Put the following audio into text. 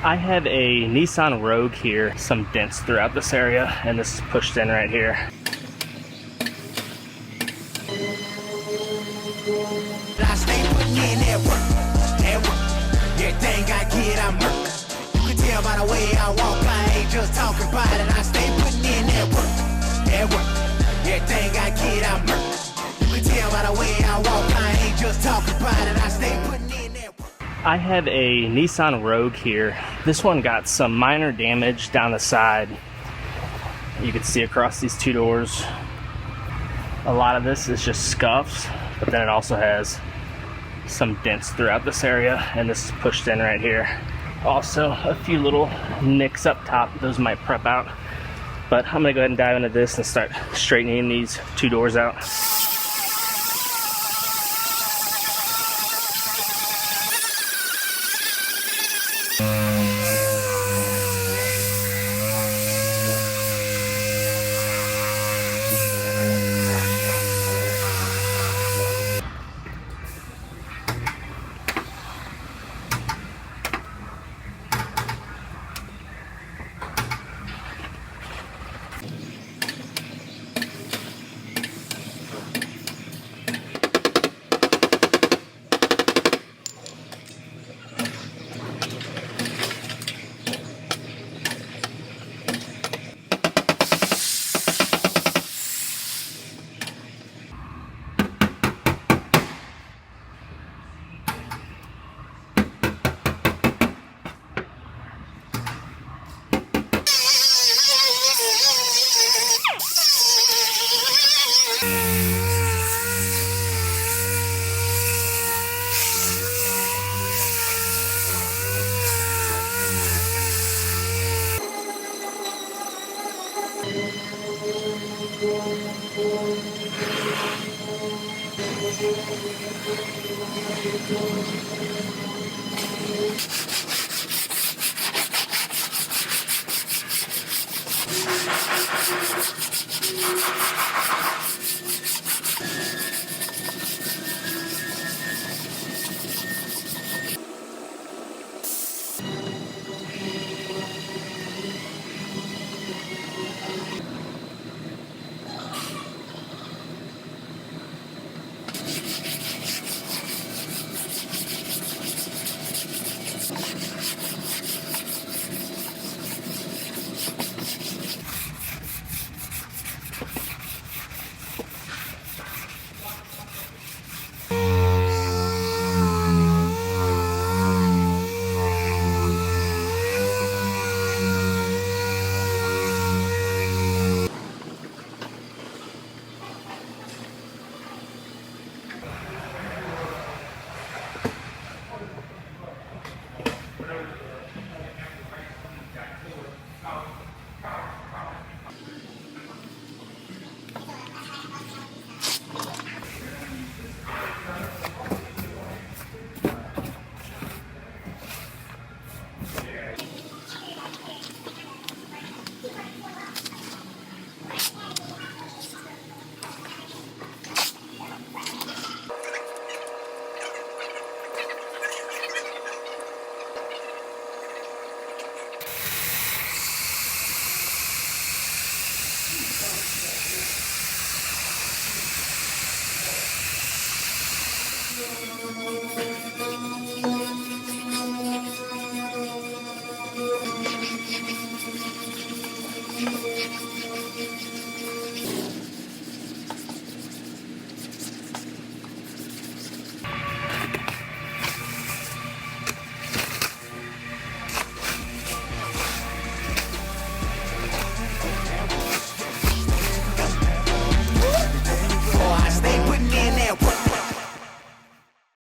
I have a Nissan Rogue here, some dents throughout this area, and this is pushed in right here. I stay putting in that work. Everything I get, I'm work. You can tell by the way I walk, I ain't just talking about it. I stay putting in that work. Everything I get, I'm work. You can tell by the way I walk, I ain't just talking about it. I stay putting in that work. I have a Nissan Rogue here. This one got some minor damage down the side. You can see across these two doors. A lot of this is just scuffs, but then it also has some dents throughout this area, and this is pushed in right here. Also, a few little nicks up top. Those might prep out. But I'm gonna go ahead and dive into this and start straightening these two doors out.